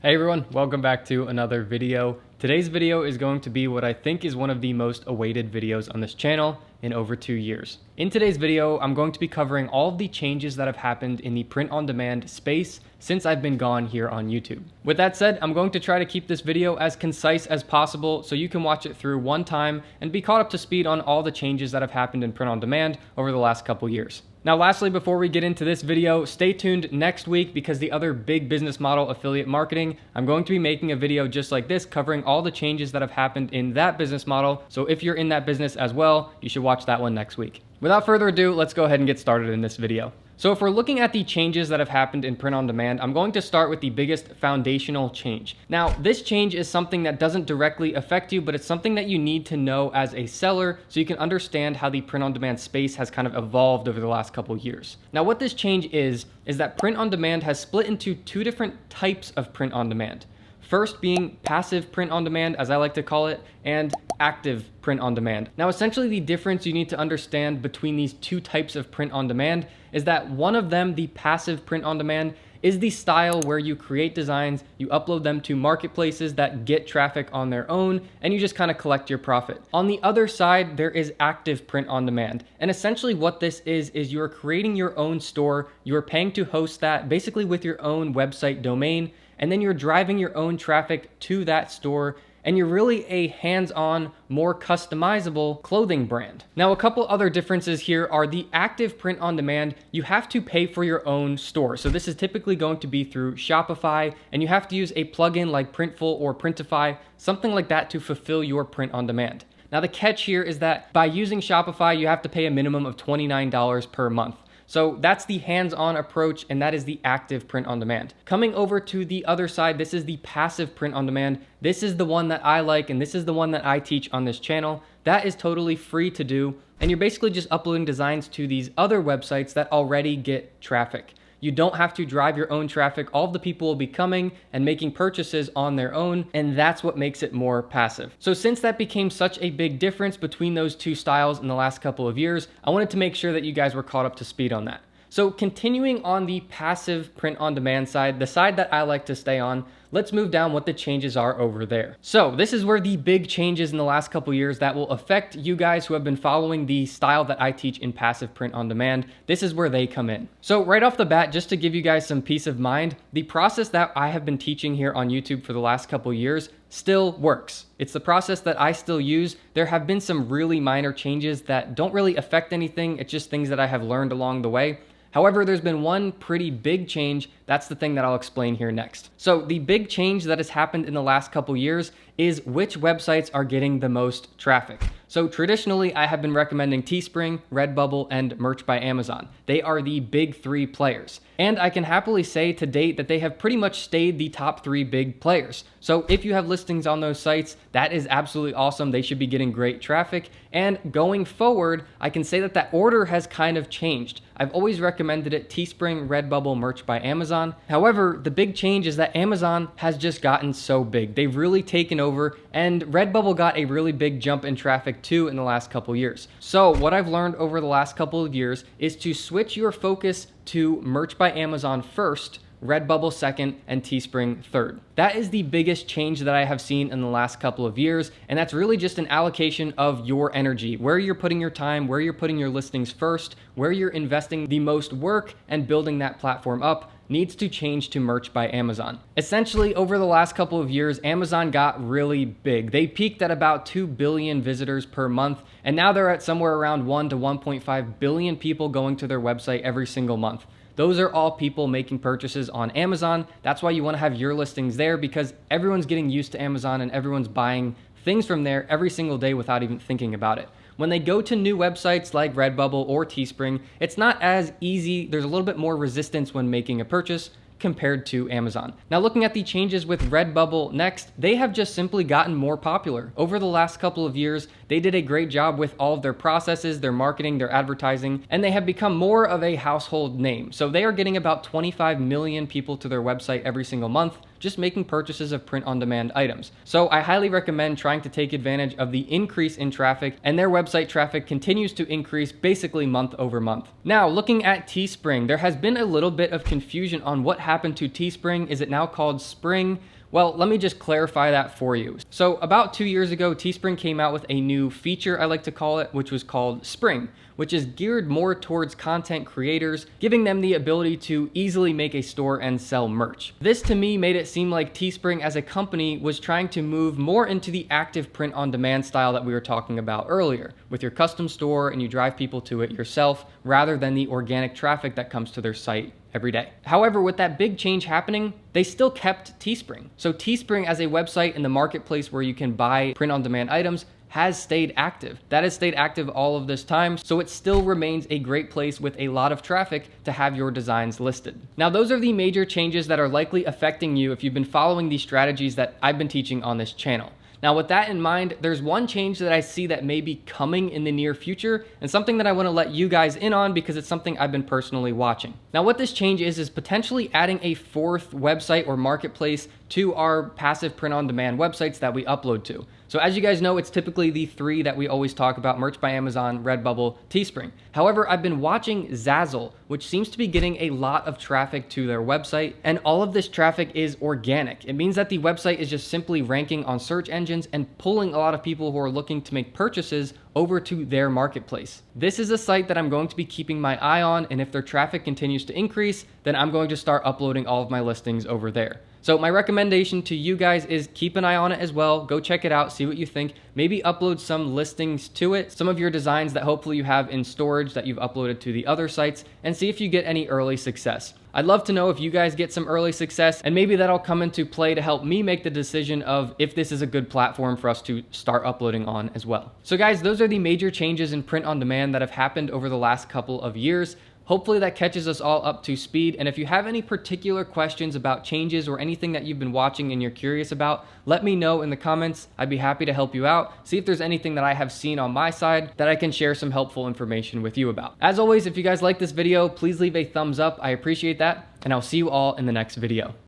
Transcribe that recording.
Hey everyone, welcome back to another video. Today's video is going to be what I think is one of the most awaited videos on this channel in over 2 years. In today's video, I'm going to be covering all of the changes that have happened in the print-on-demand space since I've been gone here on YouTube. With that said, I'm going to try to keep this video as concise as possible so you can watch it through one time and be caught up to speed on all the changes that have happened in print-on-demand over the last couple years. Now lastly, before we get into this video, stay tuned next week because the other big business model, affiliate marketing, I'm going to be making a video just like this covering all the changes that have happened in that business model. So if you're in that business as well, you should watch that one next week. Without further ado, let's go ahead and get started in this video. So if we're looking at the changes that have happened in print on demand, I'm going to start with the biggest foundational change. Now, this change is something that doesn't directly affect you, but it's something that you need to know as a seller so you can understand how the print on demand space has kind of evolved over the last couple years. Now, what this change is that print on demand has split into two different types of print on demand. First being passive print on demand, as I like to call it, and active print on demand. Now, essentially the difference you need to understand between these two types of print on demand is that one of them, the passive print on demand, is the style where you create designs, you upload them to marketplaces that get traffic on their own, and you just kind of collect your profit. On the other side, there is active print on demand. And essentially what this is you're creating your own store, you're paying to host that basically with your own website domain, and then you're driving your own traffic to that store, and you're really a hands-on, more customizable clothing brand. Now, a couple other differences here are the active print on demand, you have to pay for your own store. So this is typically going to be through Shopify, and you have to use a plugin like Printful or Printify, something like that to fulfill your print on demand. Now, the catch here is that by using Shopify, you have to pay a minimum of $29 per month. So that's the hands-on approach, and that is the active print on demand. Coming over to the other side, this is the passive print on demand. This is the one that I like, and this is the one that I teach on this channel. That is totally free to do, and you're basically just uploading designs to these other websites that already get traffic. You don't have to drive your own traffic. All of the people will be coming and making purchases on their own, and that's what makes it more passive. So since that became such a big difference between those two styles in the last couple of years, I wanted to make sure that you guys were caught up to speed on that. So continuing on the passive print on demand side, the side that I like to stay on, let's move down what the changes are over there. So this is where the big changes in the last couple years that will affect you guys who have been following the style that I teach in passive print on demand. This is where they come in. So right off the bat, just to give you guys some peace of mind, the process that I have been teaching here on YouTube for the last couple years still works. It's the process that I still use. There have been some really minor changes that don't really affect anything. It's just things that I have learned along the way. However, there's been one pretty big change. That's the thing that I'll explain here next. So the big change that has happened in the last couple years is which websites are getting the most traffic. So traditionally, I have been recommending Teespring, Redbubble, and Merch by Amazon. They are the big three players. And I can happily say to date that they have pretty much stayed the top three big players. So if you have listings on those sites, that is absolutely awesome. They should be getting great traffic. And going forward, I can say that that order has kind of changed. I've always recommended it Teespring, Redbubble, Merch by Amazon. However, the big change is that Amazon has just gotten so big. They've really taken over, and Redbubble got a really big jump in traffic too in the last couple years. So what I've learned over the last couple of years is to switch your focus to Merch by Amazon first, Redbubble second, and Teespring third. That is the biggest change that I have seen in the last couple of years, and that's really just an allocation of your energy, where you're putting your time, where you're putting your listings first, where you're investing the most work and building that platform up needs to change to Merch by Amazon. Essentially, over the last couple of years, Amazon got really big. They peaked at about 2 billion visitors per month, and now they're at somewhere around 1 to 1.5 billion people going to their website every single month. Those are all people making purchases on Amazon. That's why you want to have your listings there, because everyone's getting used to Amazon and everyone's buying things from there every single day without even thinking about it. When they go to new websites like Redbubble or Teespring, it's not as easy. There's a little bit more resistance when making a purchase compared to Amazon. Now, looking at the changes with Redbubble next, they have just simply gotten more popular. Over the last couple of years, they did a great job with all of their processes, their marketing, their advertising, and they have become more of a household name. So they are getting about 25 million people to their website every single month. just making purchases of print-on-demand items. So I highly recommend trying to take advantage of the increase in traffic, and their website traffic continues to increase basically month over month. Now, looking at Teespring, there has been a little bit of confusion on what happened to Teespring. Is it now called Spring? Well, let me just clarify that for you. So about 2 years ago, Teespring came out with a new feature, I like to call it, which was called Spring, which is geared more towards content creators, giving them the ability to easily make a store and sell merch. This to me made it seem like Teespring as a company was trying to move more into the active print-on-demand style that we were talking about earlier, with your custom store and you drive people to it yourself, rather than the organic traffic that comes to their site every day. However, with that big change happening, they still kept Teespring. So Teespring as a website in the marketplace where you can buy print-on-demand items has stayed active. That has stayed active all of this time, so it still remains a great place with a lot of traffic to have your designs listed. Now, those are the major changes that are likely affecting you if you've been following these strategies that I've been teaching on this channel. Now, with that in mind, there's one change that I see that may be coming in the near future, and something that I want to let you guys in on because it's something I've been personally watching. Now, what this change is potentially adding a fourth website or marketplace to our passive print-on-demand websites that we upload to. So as you guys know, it's typically the three that we always talk about: Merch by Amazon, Redbubble, Teespring. However, I've been watching Zazzle, which seems to be getting a lot of traffic to their website, and all of this traffic is organic. It means that the website is just simply ranking on search engines and pulling a lot of people who are looking to make purchases over to their marketplace. This is a site that I'm going to be keeping my eye on, and if their traffic continues to increase, then I'm going to start uploading all of my listings over there. So my recommendation to you guys is keep an eye on it as well. Go check it out, see what you think. Maybe upload some listings to it, some of your designs that hopefully you have in storage that you've uploaded to the other sites, and see if you get any early success. I'd love to know if you guys get some early success, and maybe that'll come into play to help me make the decision of if this is a good platform for us to start uploading on as well. So guys, those are the major changes in print on demand that have happened over the last couple of years. Hopefully that catches us all up to speed. And if you have any particular questions about changes or anything that you've been watching and you're curious about, let me know in the comments. I'd be happy to help you out. See if there's anything that I have seen on my side that I can share some helpful information with you about. As always, if you guys like this video, please leave a thumbs up. I appreciate that. And I'll see you all in the next video.